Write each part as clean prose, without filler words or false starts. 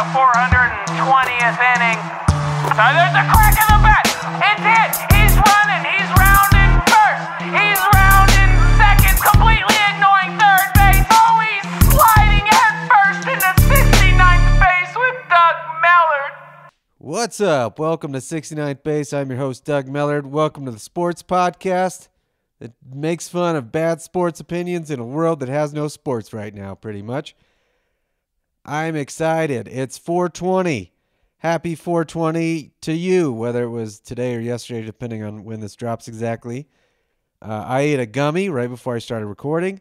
420th inning. So there's a crack in the bat. It's hit. He's running. He's rounding first. He's rounding second, completely ignoring third base. Oh, he's sliding head first into 69th base with Doug Mellard. What's up? Welcome to 69th Base. I'm your host, Doug Mellard. Welcome to the Sports Podcast that makes fun of bad sports opinions in a world that has no sports right now, pretty much. I'm excited. It's 420. Happy 420 to you, whether it was today or yesterday, depending on when this drops exactly. I ate a gummy right before I started recording,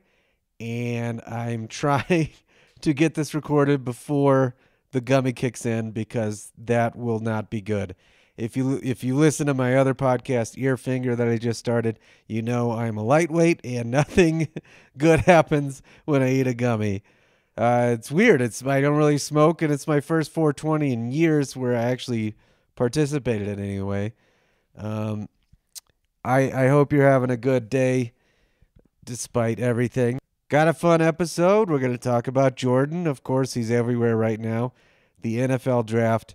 and I'm trying to get this recorded before the gummy kicks in because that will not be good. If you listen to my other podcast, Ear Finger, that I just started, you know I'm a lightweight and nothing good happens when I eat a gummy. It's weird. I don't really smoke, and it's my first 420 in years where I actually participated in it anyway. I hope you're having a good day despite everything. Got a fun episode. We're going to talk about Jordan. Of course, he's everywhere right now. The NFL draft.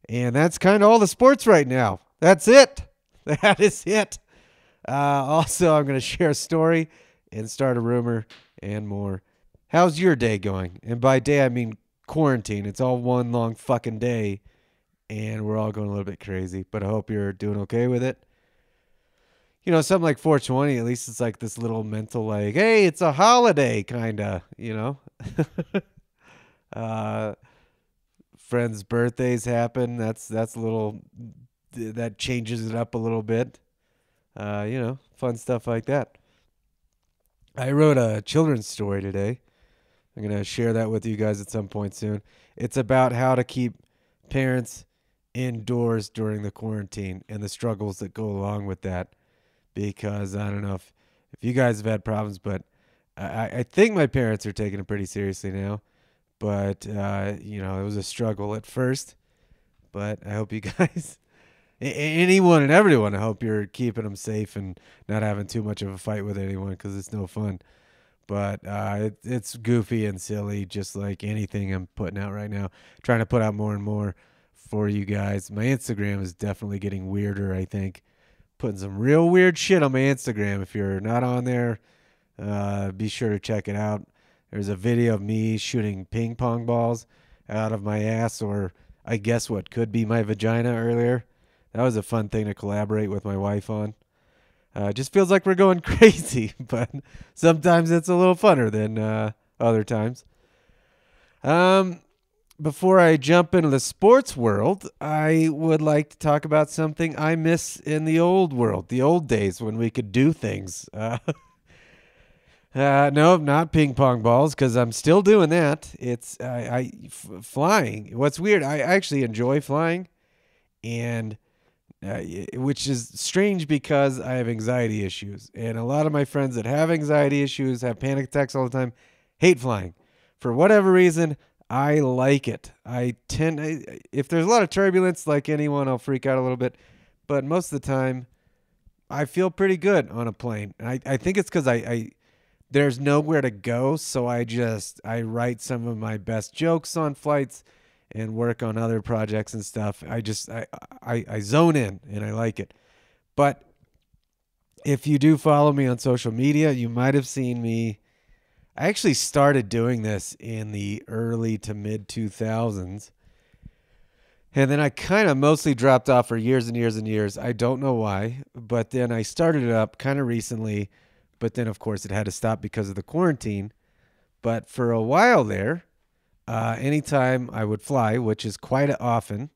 And that's kind of all the sports right now. That's it. That is it. Also, I'm going to share a story and start a rumor and more. How's your day going? And by day, I mean quarantine. It's all one long fucking day, and we're all going a little bit crazy. But I hope you're doing okay with it. You know, something like 420, at least it's like this little mental, like, hey, it's a holiday, kind of, you know. Friends' birthdays happen. That's a little, that changes it up a little bit. You know, fun stuff like that. I wrote a children's story today. I'm going to share that with you guys at some point soon. It's about how to keep parents indoors during the quarantine and the struggles that go along with that. Because I don't know if you guys have had problems, but I think my parents are taking it pretty seriously now. But, you know, it was a struggle at first. But I hope you guys, anyone and everyone, I hope you're keeping them safe and not having too much of a fight with anyone because it's no fun. But it's goofy and silly, just like anything I'm putting out right now. Trying to put out more and more for you guys. My Instagram is definitely getting weirder, I think. Putting some real weird shit on my Instagram. If you're not on there, be sure to check it out. There's a video of me shooting ping pong balls out of my ass, or I guess what could be my vagina earlier. That was a fun thing to collaborate with my wife on. Just feels like we're going crazy, but sometimes it's a little funner than other times. Before I jump into the sports world, I would like to talk about something I miss in the old world, the old days when we could do things. No, not ping pong balls, because I'm still doing that. It's flying. What's weird, I actually enjoy flying, and which is strange because I have anxiety issues. And a lot of my friends that have anxiety issues, have panic attacks all the time, hate flying. For whatever reason, I like it. If there's a lot of turbulence, like anyone, I'll freak out a little bit. But most of the time, I feel pretty good on a plane. And I think it's because there's nowhere to go, so I write some of my best jokes on flights and work on other projects and stuff. I zone in, and I like it. But if you do follow me on social media, you might have seen me. I actually started doing this in the early to mid 2000s. And then I kind of mostly dropped off for years and years and years. I don't know why, but then I started it up kind of recently. But then, of course, it had to stop because of the quarantine. But for a while there, anytime I would fly, which is quite often,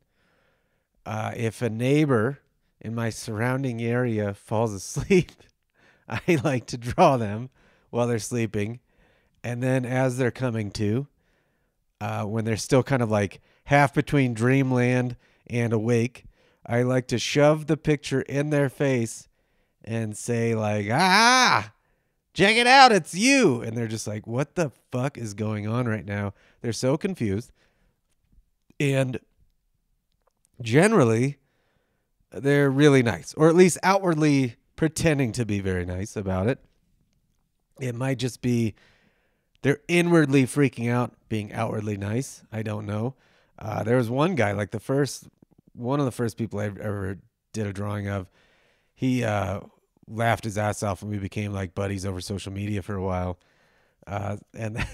if a neighbor in my surrounding area falls asleep, I like to draw them while they're sleeping. And then as they're coming to, when they're still kind of like half between dreamland and awake, I like to shove the picture in their face and say like, check it out, it's you. And they're just like, what the fuck is going on right now? They're so confused. And generally, they're really nice, or at least outwardly pretending to be very nice about it. It might just be they're inwardly freaking out, being outwardly nice. I don't know. There was one guy, like one of the first people I ever did a drawing of. He laughed his ass off, and we became like buddies over social media for a while. And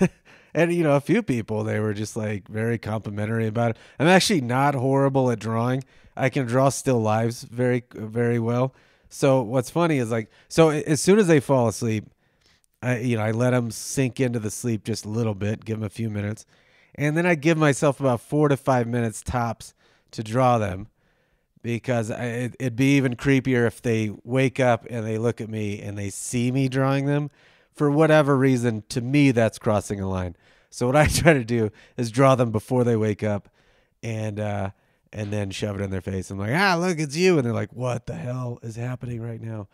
and a few people, they were just like very complimentary about it. I'm actually not horrible at drawing. I can draw still lives very very well. So what's funny is like, so as soon as they fall asleep, I let them sink into the sleep just a little bit, give them a few minutes, and then I give myself about 4 to 5 minutes tops to draw them, because it'd be even creepier if they wake up and they look at me and they see me drawing them. For whatever reason, to me, that's crossing a line. So what I try to do is draw them before they wake up, and then shove it in their face. I'm like, look, it's you. And they're like, what the hell is happening right now?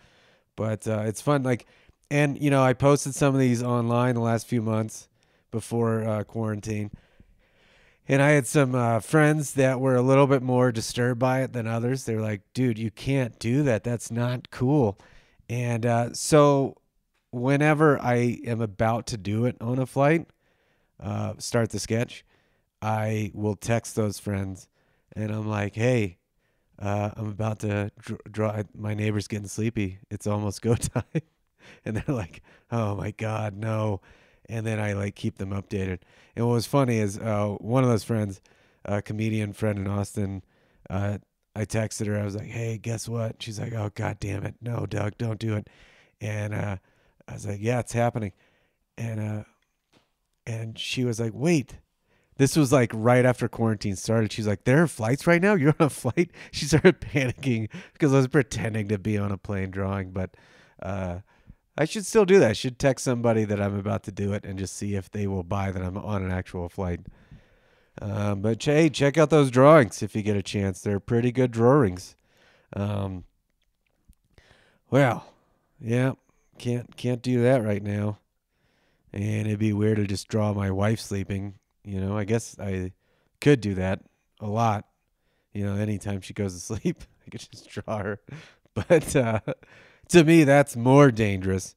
But it's fun. Like, and, I posted some of these online the last few months before quarantine. And I had some friends that were a little bit more disturbed by it than others. They were like, dude, you can't do that. That's not cool. And so whenever I am about to do it on a flight, start the sketch, I will text those friends and I'm like, hey, I'm about to draw. My neighbor's getting sleepy. It's almost go time. And they're like, oh my God, no. And then I like keep them updated. And what was funny is one of those friends, a comedian friend in Austin, I texted her. I was like, hey, guess what? She's like, oh, God damn it. No, Doug, don't do it. And I was like, yeah, it's happening. And she was like, wait. This was like right after quarantine started. She's like, there are flights right now? You're on a flight? She started panicking because I was pretending to be on a plane drawing. But I should still do that. I should text somebody that I'm about to do it and just see if they will buy that I'm on an actual flight. But hey, check out those drawings if you get a chance. They're pretty good drawings. Well, yeah, can't do that right now. And it'd be weird to just draw my wife sleeping. I guess I could do that a lot. Anytime she goes to sleep, I could just draw her. But to me, that's more dangerous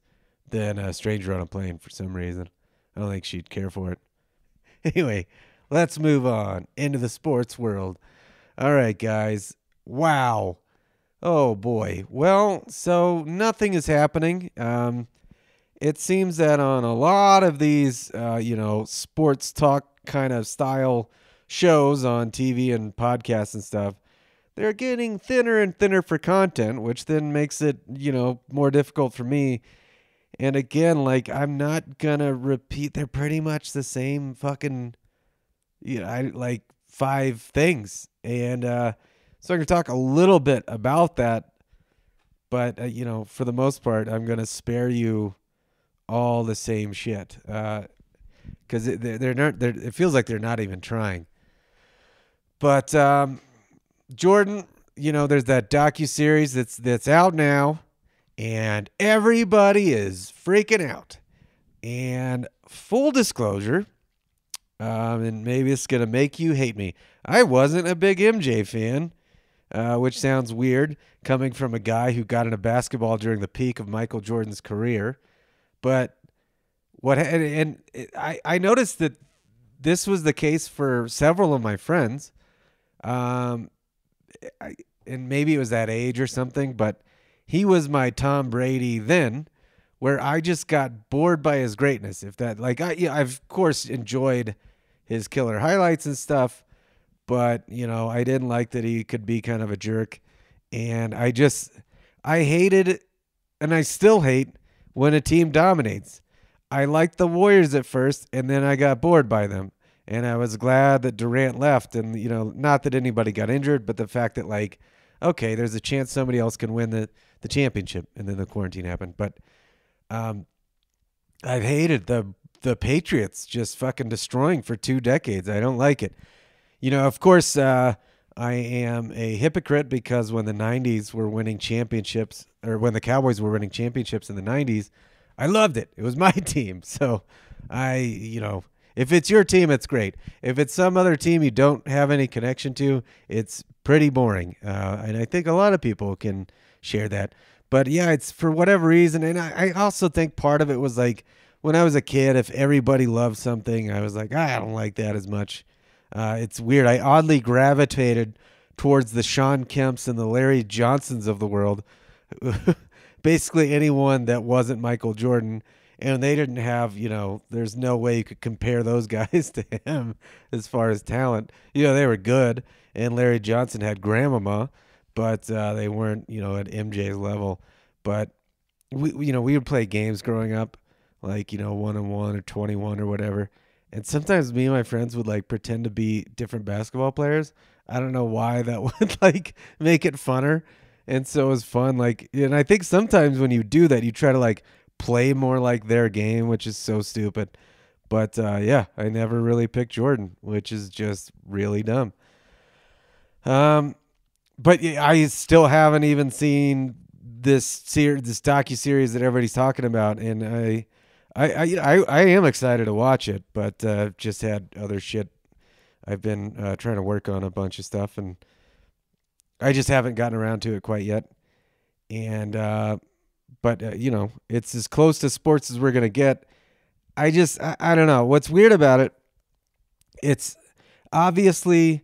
than a stranger on a plane for some reason. I don't think she'd care for it. Anyway, let's move on into the sports world. All right, guys. Wow. Oh, boy. Well, so nothing is happening. It seems that on a lot of these, sports talk kind of style shows on TV and podcasts and stuff, they're getting thinner and thinner for content, which then makes it, more difficult for me. And again, like, I'm not going to repeat. They're pretty much the same fucking, I like 5 things. And so I'm going to talk a little bit about that. But, for the most part, I'm going to spare you all the same shit. Because it feels like they're not even trying. But Jordan, there's that docuseries that's out now, and everybody is freaking out. And full disclosure, and maybe it's gonna make you hate me, I wasn't a big MJ fan, which sounds weird coming from a guy who got into basketball during the peak of Michael Jordan's career. But I noticed that this was the case for several of my friends. And maybe it was that age or something, but he was my Tom Brady then, where I just got bored by his greatness. If that, like, I've of course enjoyed his killer highlights and stuff, but I didn't like that he could be kind of a jerk, and I hated, and I still hate when a team dominates. I liked the Warriors at first, and then I got bored by them. And I was glad that Durant left, and, not that anybody got injured, but the fact that, like, okay, there's a chance somebody else can win the championship, and then the quarantine happened. But I've hated the Patriots just fucking destroying for 2 decades. I don't like it. Of course, I am a hypocrite because when the 90s were winning championships, or when the Cowboys were winning championships in the 90s, I loved it. It was my team. So if it's your team, it's great. If it's some other team you don't have any connection to, it's pretty boring. And I think a lot of people can share that. But yeah, it's for whatever reason. And I also think part of it was like when I was a kid, if everybody loved something, I was like, I don't like that as much. It's weird. I oddly gravitated towards the Sean Kemps and the Larry Johnsons of the world. Basically anyone that wasn't Michael Jordan. And they didn't have, there's no way you could compare those guys to him as far as talent. They were good. And Larry Johnson had grandmama, but they weren't, at MJ's level. But, we would play games growing up, like, 1-on-1 or 21 or whatever. And sometimes me and my friends would, like, pretend to be different basketball players. I don't know why that would, like, make it funner. And so it was fun. Like, and I think sometimes when you do that, you try to, like, play more like their game, which is so stupid. But yeah, I never really picked Jordan, which is just really dumb. But yeah, I still haven't even seen this docu-series that everybody's talking about, and I am excited to watch it, but just had other shit. I've been trying to work on a bunch of stuff, and I just haven't gotten around to it quite yet. And but it's as close to sports as we're gonna get. I don't know what's weird about it. It's obviously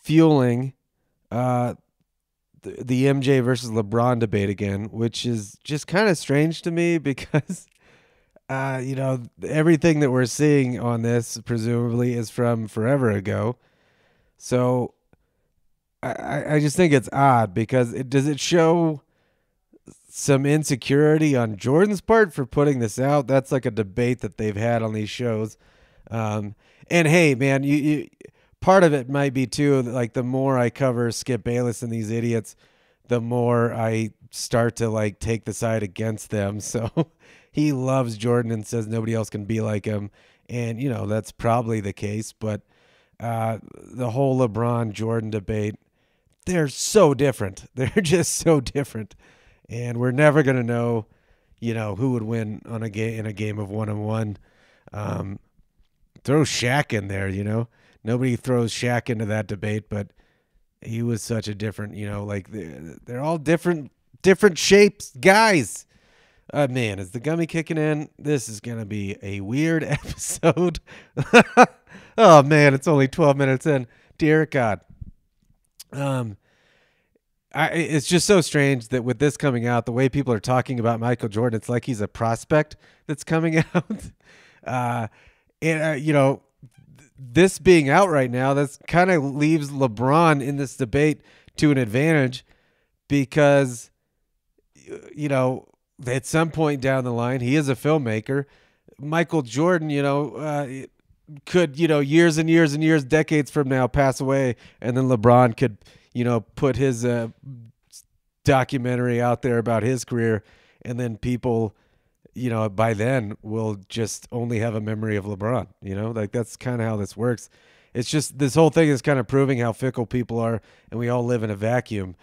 fueling the MJ versus LeBron debate again, which is just kind of strange to me because everything that we're seeing on this presumably is from forever ago. So I just think it's odd because does it show some insecurity on Jordan's part for putting this out? That's like a debate that they've had on these shows. And hey, man, you part of it might be too, like the more I cover Skip Bayless and these idiots, the more I start to like take the side against them. So he loves Jordan and says nobody else can be like him. And, that's probably the case. But the whole LeBron Jordan debate, they're so different. They're just so different. And we're never going to know, who would win in a game of 1-on-1. Throw Shaq in there, Nobody throws Shaq into that debate, but he was such a different, like they're all different shapes, guys. Man, is the gummy kicking in? This is going to be a weird episode. Oh, man, it's only 12 minutes in. Dear God. It's just so strange that with this coming out, the way people are talking about Michael Jordan, it's like he's a prospect that's coming out. This being out right now, that's kind of leaves LeBron in this debate to an advantage because, at some point down the line, he is a filmmaker. Michael Jordan, could, years and years and years, decades from now, pass away, and then LeBron could, put his documentary out there about his career, and then people, by then will just only have a memory of LeBron. Like that's kind of how this works. It's just this whole thing is kind of proving how fickle people are, and we all live in a vacuum.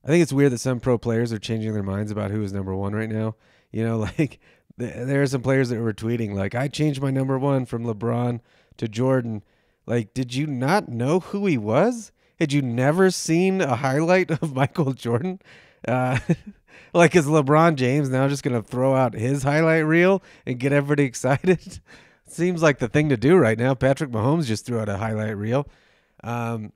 I think it's weird that some pro players are changing their minds about who is number one right now. Like there are some players that were tweeting like, I changed my number one from LeBron to Jordan. Like, did you not know who he was? Had you never seen a highlight of Michael Jordan? Like, is LeBron James now just going to throw out his highlight reel and get everybody excited? Seems like the thing to do right now. Patrick Mahomes just threw out a highlight reel. But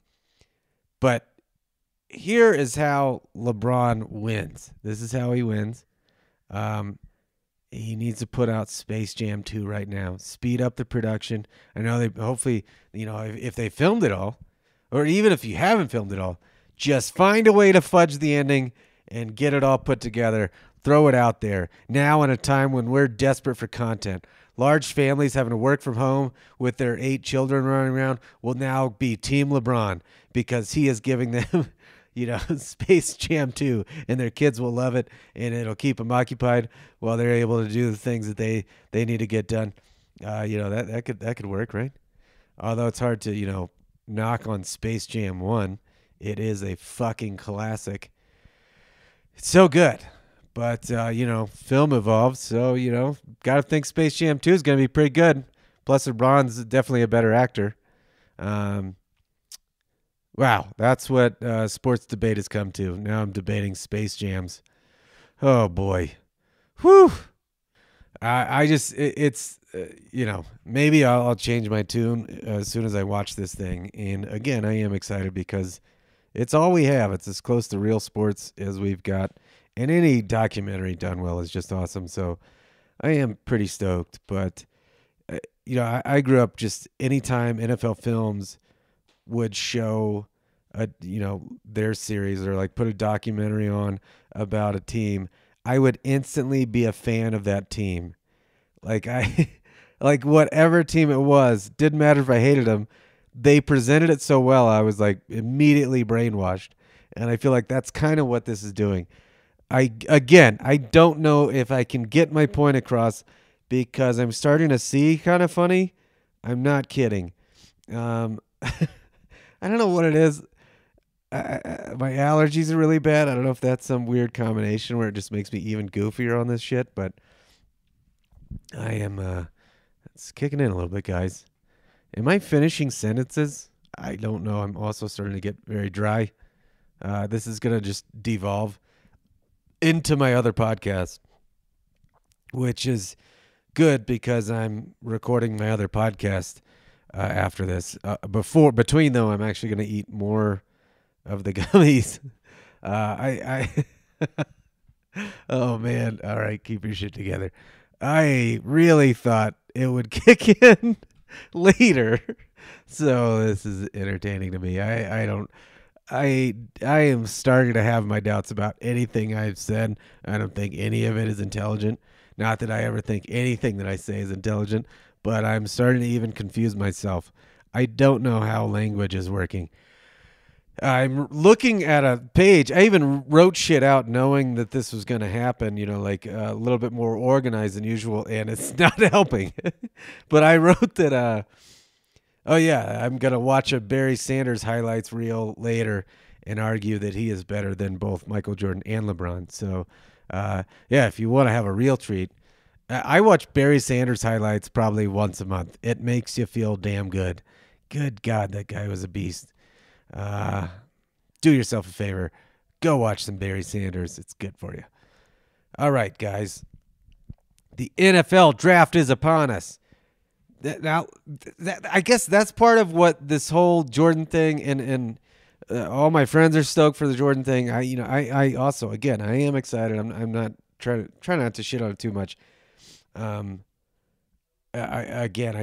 here is how LeBron wins. This is how he wins. He needs to put out Space Jam 2 right now. Speed up the production. I know they hopefully, if they filmed it all, or even if you haven't filmed it all, just find a way to fudge the ending and get it all put together. Throw it out there. Now in a time when we're desperate for content. Large families having to work from home with their 8 children running around will now be Team LeBron because he is giving them, Space Jam 2, and their kids will love it, and it'll keep them occupied while they're able to do the things that they need to get done. That could work, right? Although it's hard to, knock on Space Jam 1. It is a fucking classic. It's so good. But, film evolves. So, got to think Space Jam 2 is going to be pretty good. Plus, LeBron's definitely a better actor. Wow, that's what sports debate has come to. Now I'm debating Space Jams. Oh, boy. Whew. I just it's maybe I'll change my tune as soon as I watch this thing. And again, I am excited because it's all we have. It's as close to real sports as we've got, and any documentary done well is just awesome. So I am pretty stoked. But I grew up just anytime NFL Films would show their series or like put a documentary on about a team, I would instantly be a fan of that team. Like like whatever team it was, didn't matter if I hated them. They presented it so well, I was like immediately brainwashed. And I feel like that's kind of what this is doing. I don't know if I can get my point across because I'm starting to see kind of funny. I'm not kidding. I don't know what it is. My allergies are really bad. I don't know if that's some weird combination where it just makes me even goofier on this shit, but I am it's kicking in a little bit, guys. Am I finishing sentences? I don't know. I'm also starting to get very dry. This is going to just devolve into my other podcast, which is good because I'm recording my other podcast after this. Between though, I'm actually going to eat more of the gummies. Oh man. All right. Keep your shit together. I really thought it would kick in later. So this is entertaining to me. I am starting to have my doubts about anything I've said. I don't think any of it is intelligent. Not that I ever think anything that I say is intelligent, but I'm starting to even confuse myself. I don't know how language is working. I'm looking at a page. I even wrote shit out knowing that this was going to happen, like a little bit more organized than usual, and it's not helping. But I wrote that, I'm going to watch a Barry Sanders highlights reel later and argue that he is better than both Michael Jordan and LeBron. So, if you want to have a real treat, I watch Barry Sanders highlights probably once a month. It makes you feel damn good. Good God, that guy was a beast. Do yourself a favor. Go watch some Barry Sanders. It's good for you. All right, guys. The NFL draft is upon us. I guess that's part of what this whole Jordan thing and all my friends are stoked for the Jordan thing. I also, again, I am excited. I'm not try not to shit on it too much. I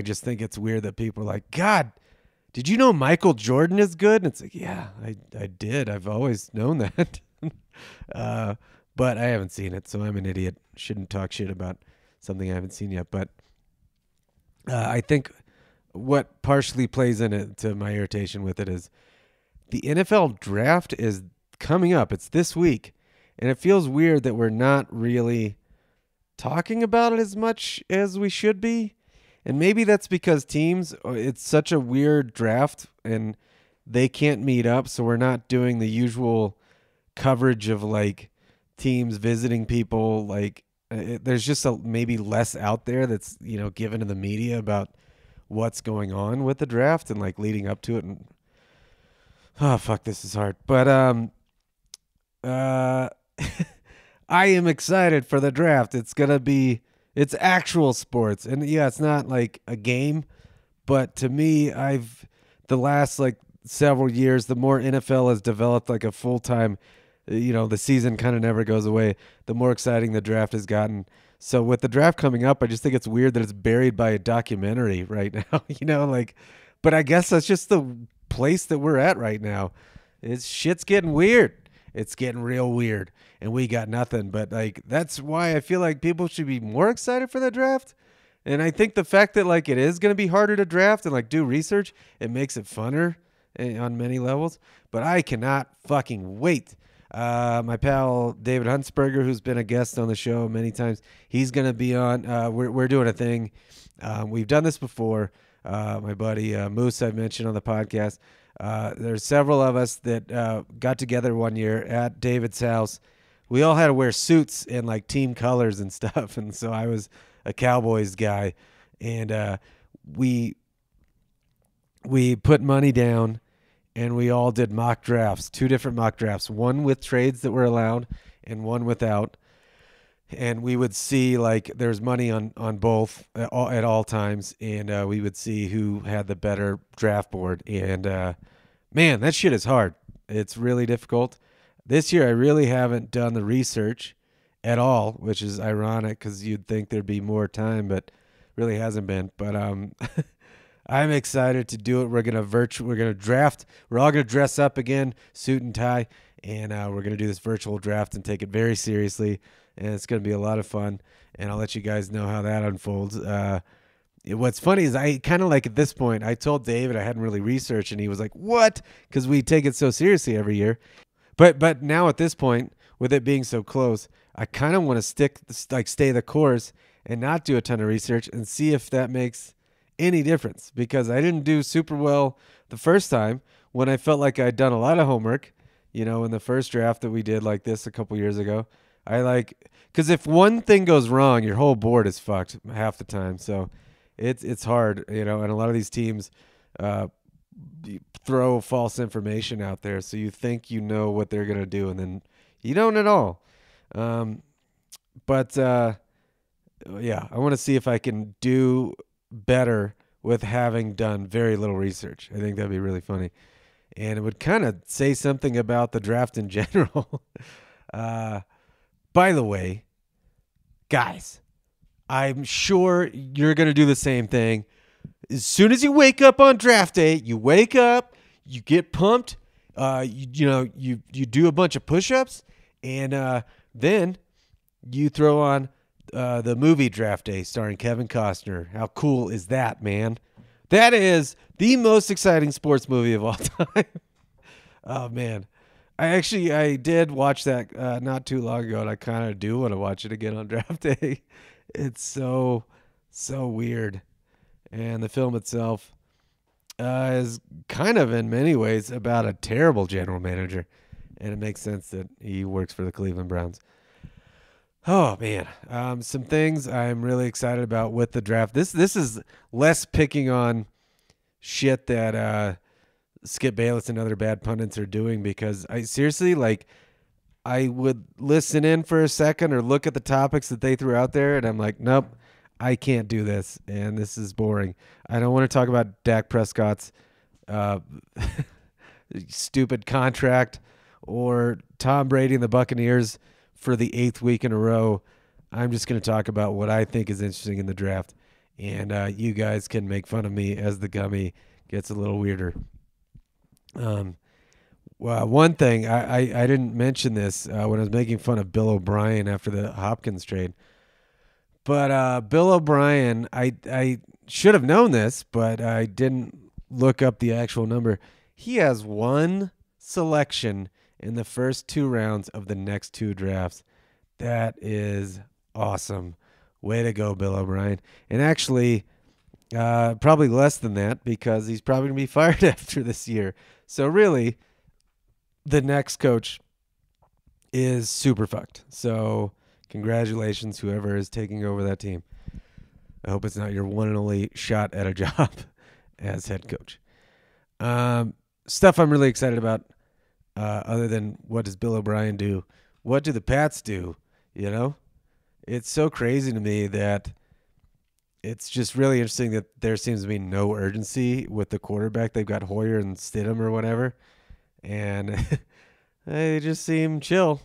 just think it's weird that people are like, God, did you know Michael Jordan is good? And it's like, yeah, I did. I've always known that. But I haven't seen it, so I'm an idiot. Shouldn't talk shit about something I haven't seen yet. But I think what partially plays into my irritation with it is the NFL draft is coming up. It's this week. And it feels weird that we're not really talking about it as much as we should be. And maybe that's because teams, it's such a weird draft and they can't meet up. So we're not doing the usual coverage of like teams visiting people. Like there's just maybe less out there that's, given to the media about what's going on with the draft and like leading up to it. And oh, fuck, this is hard. But I am excited for the draft. It's actual sports. And yeah, it's not like a game, but to me, the last like several years, the more NFL has developed like a full-time, the season kind of never goes away, the more exciting the draft has gotten. So with the draft coming up, I just think it's weird that it's buried by a documentary right now, but I guess that's just the place that we're at right now. Shit's getting weird. It's getting real weird, and we got nothing. But like that's why I feel like people should be more excited for the draft. And I think the fact that like it is going to be harder to draft and like do research, it makes it funner on many levels. But I cannot fucking wait. My pal David Huntsberger, who's been a guest on the show many times, he's going to be on. We're doing a thing. We've done this before. My buddy Moose, I've mentioned on the podcast. There's several of us that got together one year at David's house. We all had to wear suits and like team colors and stuff. And so I was a Cowboys guy, and we put money down and we all did mock drafts, 2 different mock drafts, one with trades that were allowed and one without. and we would see like there's money on both at all times, and we would see who had the better draft board. And man, that shit is hard. It's really difficult. This year, I really haven't done the research at all, which is ironic because you'd think there'd be more time, but really hasn't been. But I'm excited to do it. We're gonna draft. We're all gonna dress up again, suit and tie, and we're gonna do this virtual draft and take it very seriously. And it's gonna be a lot of fun. And I'll let you guys know how that unfolds. What's funny is I kind of like at this point, I told David I hadn't really researched, and he was like, "What?" Because we take it so seriously every year. But now at this point, with it being so close, I kind of want to stay the course and not do a ton of research and see if that makes any difference, because I didn't do super well the first time when I felt like I'd done a lot of homework, in the first draft that we did like this a couple years ago. Because if one thing goes wrong, your whole board is fucked half the time. So it's hard, and a lot of these teams throw false information out there, so you think you know what they're gonna do, and then you don't at all. But yeah, I want to see if I can do better with having done very little research. I think that'd be really funny, and it would kind of say something about the draft in general. By the way, guys, I'm sure you're gonna do the same thing. As soon as you wake up on draft day, you wake up, you get pumped, you do a bunch of push-ups, and then you throw on the movie Draft Day starring Kevin Costner. How cool is that, man? That is the most exciting sports movie of all time. Oh, man. I did watch that not too long ago, and I kind of do want to watch it again on draft day. It's so weird. And the film itself is kind of, in many ways, about a terrible general manager. And it makes sense that he works for the Cleveland Browns. Oh, man. Some things I'm really excited about with the draft. This is less picking on shit that Skip Bayless and other bad pundits are doing, because I seriously, I would listen in for a second or look at the topics that they threw out there, and I'm like, nope, I can't do this, and this is boring. I don't want to talk about Dak Prescott's stupid contract or Tom Brady and the Buccaneers for the 8th week in a row. I'm just going to talk about what I think is interesting in the draft, and you guys can make fun of me as the Gummy gets a little weirder. Well, one thing, I didn't mention this when I was making fun of Bill O'Brien after the Hopkins trade. But Bill O'Brien, I should have known this, but I didn't look up the actual number. He has one selection in the first 2 rounds of the next 2 drafts. That is awesome. Way to go, Bill O'Brien. And actually, probably less than that, because he's probably going to be fired after this year. So really, the next coach is super fucked. So congratulations, whoever is taking over that team. I hope it's not your one and only shot at a job as head coach. Stuff I'm really excited about, other than what does Bill O'Brien do? What do the Pats do? It's so crazy to me that it's just really interesting that there seems to be no urgency with the quarterback. They've got Hoyer and Stidham or whatever, and they just seem chill.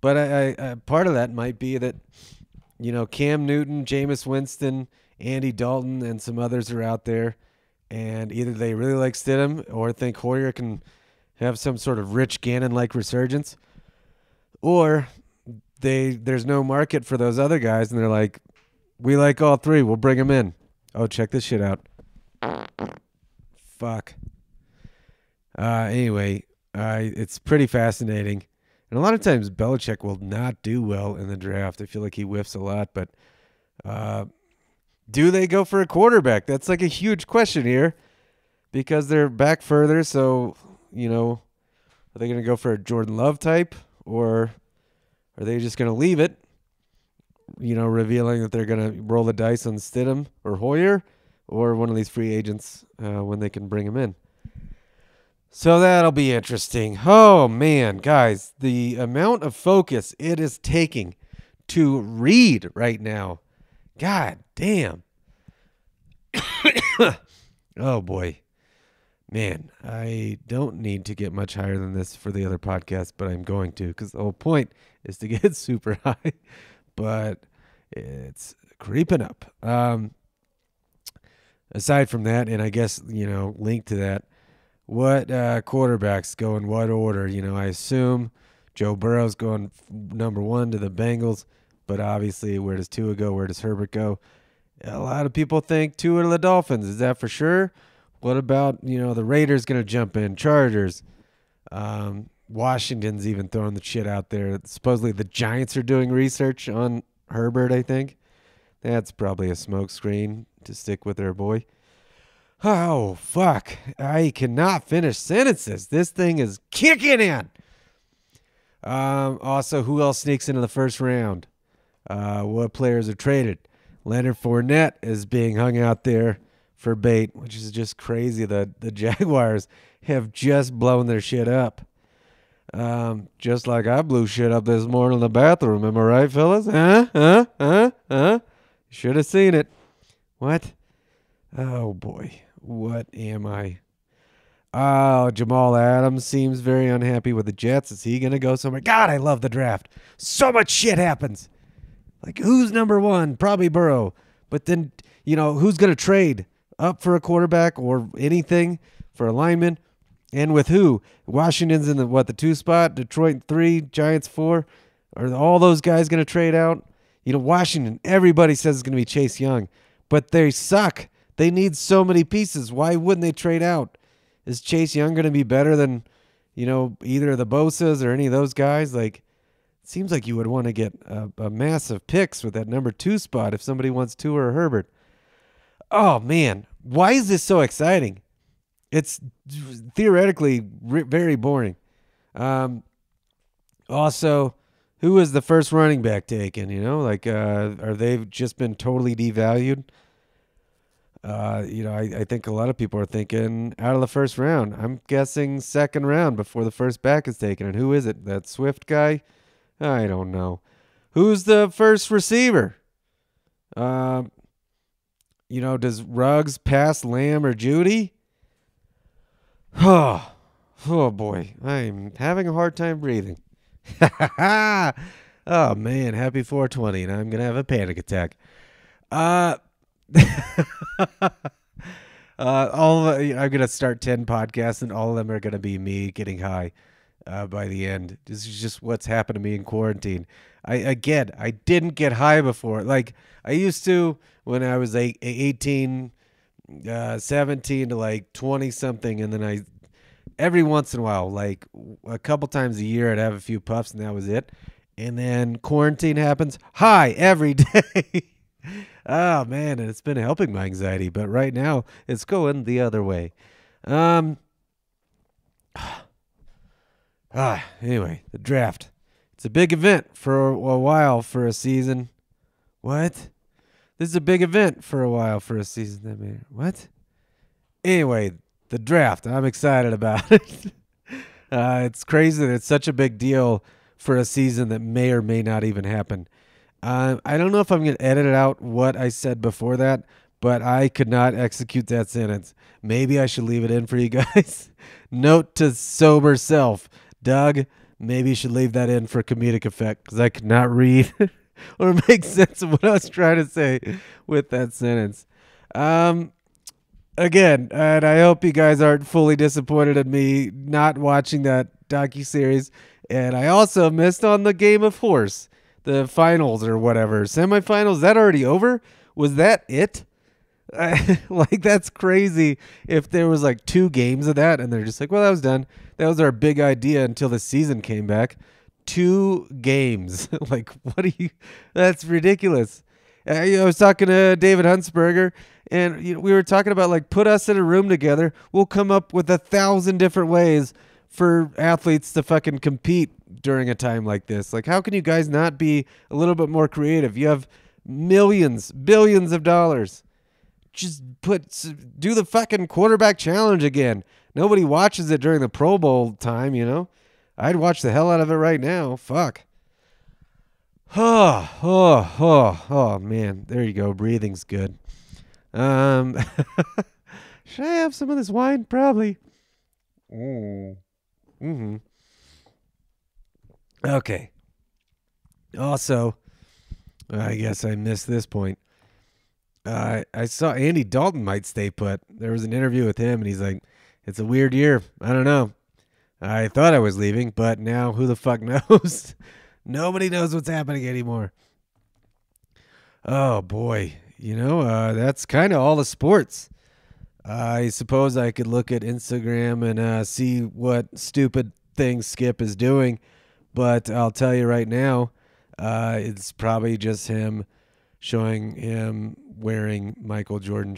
But I part of that might be that, Cam Newton, Jameis Winston, Andy Dalton, and some others are out there, and either they really like Stidham or think Hoyer can have some sort of Rich Gannon-like resurgence, or there's no market for those other guys, and they're like, we like all 3. We'll bring them in. Oh, check this shit out. Fuck. Anyway, it's pretty fascinating. And a lot of times Belichick will not do well in the draft. I feel like he whiffs a lot. But do they go for a quarterback? That's like a huge question here, because they're back further. So, are they going to go for a Jordan Love type, or are they just going to leave it, revealing that they're going to roll the dice on Stidham or Hoyer or one of these free agents when they can bring him in? So that'll be interesting. Oh, man, guys, the amount of focus it is taking to read right now. God damn. Oh, boy. Man, I don't need to get much higher than this for the other podcast, but I'm going to, because the whole point is to get super high. But it's creeping up. Aside from that, and I guess, linked to that, what quarterbacks go in what order? I assume Joe Burrow's going number 1 to the Bengals, but obviously, where does Tua go? Where does Herbert go? A lot of people think Tua to the Dolphins. Is that for sure? What about, the Raiders going to jump in? Chargers. Washington's even throwing the shit out there. Supposedly the Giants are doing research on Herbert, I think. That's probably a smokescreen to stick with their boy. Oh, fuck. I cannot finish sentences. This thing is kicking in. Also, who else sneaks into the first round? What players are traded? Leonard Fournette is being hung out there for bait, which is just crazy. The Jaguars have just blown their shit up. Just like I blew shit up this morning in the bathroom. Am I right, fellas? Should have seen it. What? Oh, boy. What am I? Oh, Jamal Adams seems very unhappy with the Jets. Is he going to go somewhere? God, I love the draft. So much shit happens. Like, who's number 1? Probably Burrow. But then, who's going to trade up for a quarterback or anything for a lineman? And with who? Washington's in the 2 spot, Detroit 3, Giants 4. Are all those guys going to trade out? Washington, everybody says it's going to be Chase Young, but they suck. They need so many pieces. Why wouldn't they trade out? Is Chase Young going to be better than, either of the Bosas or any of those guys? Like, it seems like you would want to get a massive picks with that number 2 spot if somebody wants Tua or Herbert. Oh, man. Why is this so exciting? It's theoretically very boring. Also, who is the first running back taken? Are they just been totally devalued? I think a lot of people are thinking out of the first round. I'm guessing second round before the first back is taken. And who is it? That Swift guy? I don't know. Who's the first receiver? Does Ruggs pass Lamb or Judy? Oh boy. I'm having a hard time breathing. Oh, man. Happy 420, and I'm going to have a panic attack. I'm going to start 10 podcasts, and all of them are going to be me getting high by the end. This is just what's happened to me in quarantine. I didn't get high before. Like, I used to when I was 18, 17 to like 20-something, and then every once in a while, like a couple times a year, I'd have a few puffs, and that was it. And then quarantine happens. High every day. Oh, man, and it's been helping my anxiety, but right now it's going the other way. Anyway, the draft. It's a big event for a while for a season. What? This is a big event for a while for a season. What? Anyway, the draft. I'm excited about it. It's crazy that it's such a big deal for a season that may or may not even happen. I don't know if I'm going to edit out what I said before that, but I could not execute that sentence. Maybe I should leave it in for you guys. Note to sober self. Doug, maybe you should leave that in for comedic effect because I could not read or make sense of what I was trying to say with that sentence. Again, and I hope you guys aren't fully disappointed in me not watching that docuseries. And I also missed on the Game of Horse. The finals or whatever. Semifinals, is that already over? Was that it? Like, that's crazy if there was like 2 games of that and they're just like, well, that was done. That was our big idea until the season came back. 2 games. Like, that's ridiculous. I was talking to David Huntsberger, and we were talking about, like, put us in a room together. We'll come up with 1,000 different ways for athletes to fucking compete during a time like this. Like, how can you guys not be a little bit more creative? You have millions, billions of dollars. Just do the fucking quarterback challenge again. Nobody watches it during the Pro Bowl time, I'd watch the hell out of it right now. Fuck. Oh, man. There you go. Breathing's good. Should I have some of this wine? Probably. Mm-hmm. Okay. Also, I guess I missed this point. I saw Andy Dalton might stay put. There was an interview with him, and he's like, it's a weird year. I don't know. I thought I was leaving, but now who the fuck knows? Nobody knows what's happening anymore. Oh, boy. That's kind of all the sports. I suppose I could look at Instagram and see what stupid things Skip is doing, but I'll tell you right now, it's probably just him showing him wearing Michael Jordan,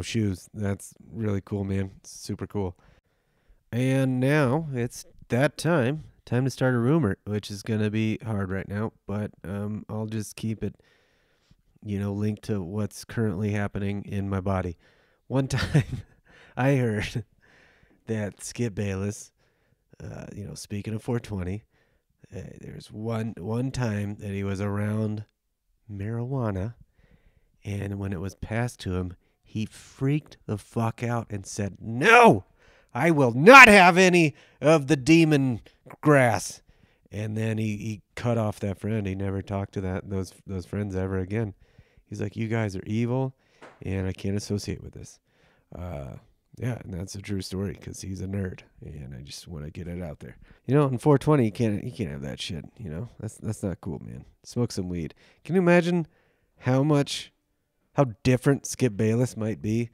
shoes. That's really cool, man. It's super cool. And now it's that time to start a rumor, which is going to be hard right now, but I'll just keep it, linked to what's currently happening in my body. One time I heard that Skip Bayless, speaking of 420, there's one time that he was around marijuana, and when it was passed to him, he freaked the fuck out and said, "No, I will not have any of the demon grass." And then he cut off that friend. He never talked to those friends ever again. He's like, "You guys are evil, and I can't associate with this." Yeah, and that's a true story because he's a nerd, and I just want to get it out there. In 420, you can't have that shit. That's not cool, man. Smoke some weed. Can you imagine how different Skip Bayless might be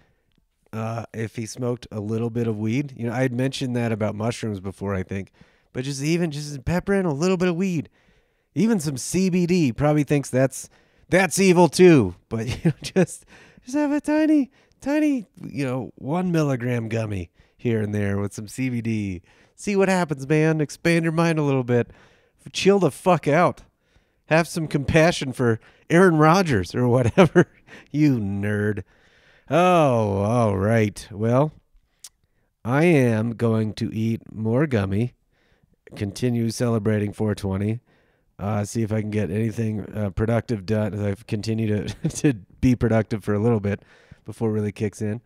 if he smoked a little bit of weed? I had mentioned that about mushrooms before, I think, but just pepper in a little bit of weed, even some CBD. Probably thinks that's evil too. But just have a tiny 1 milligram gummy here and there with some CBD. See what happens, man. Expand your mind a little bit. Chill the fuck out. Have some compassion for Aaron Rodgers or whatever. You nerd. Oh, all right. Well, I am going to eat more gummy. Continue celebrating 420. See if I can get anything productive done as I've continued to be productive for a little bit before it really kicks in.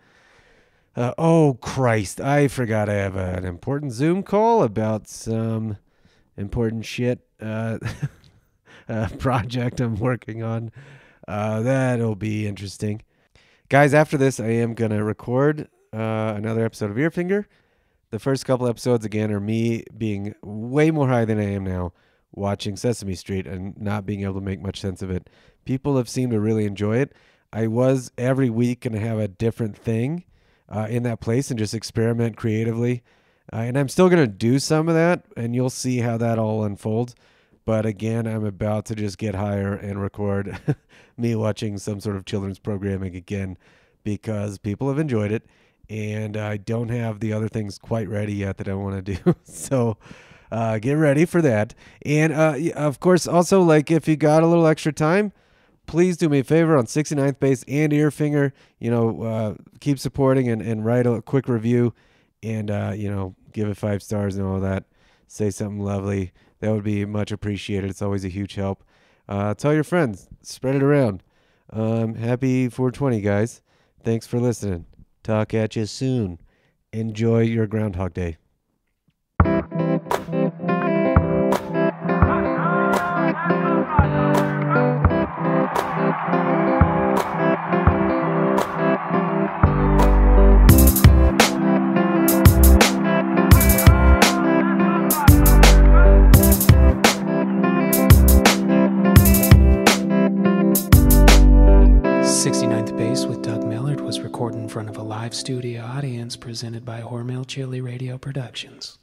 Oh, Christ. I forgot I have an important Zoom call about some important shit project I'm working on. That'll be interesting. Guys, after this, I am going to record another episode of Earfinger. The first couple episodes, again, are me being way more high than I am now, watching Sesame Street and not being able to make much sense of it. People have seemed to really enjoy it. I was every week going to have a different thing in that place and just experiment creatively. And I'm still going to do some of that, and you'll see how that all unfolds. But again, I'm about to just get higher and record me watching some sort of children's programming again because people have enjoyed it, and I don't have the other things quite ready yet that I want to do. So get ready for that. And of course, also, like, if you got a little extra time, please do me a favor on 69th Base and Earfinger. Keep supporting and write a quick review and, give it 5 stars and all that. Say something lovely. That would be much appreciated. It's always a huge help. Tell your friends. Spread it around. Happy 420, guys. Thanks for listening. Talk at you soon. Enjoy your Groundhog Day. 69th Base with Doug Millard was recorded in front of a live studio audience presented by Hormel Chili Radio Productions.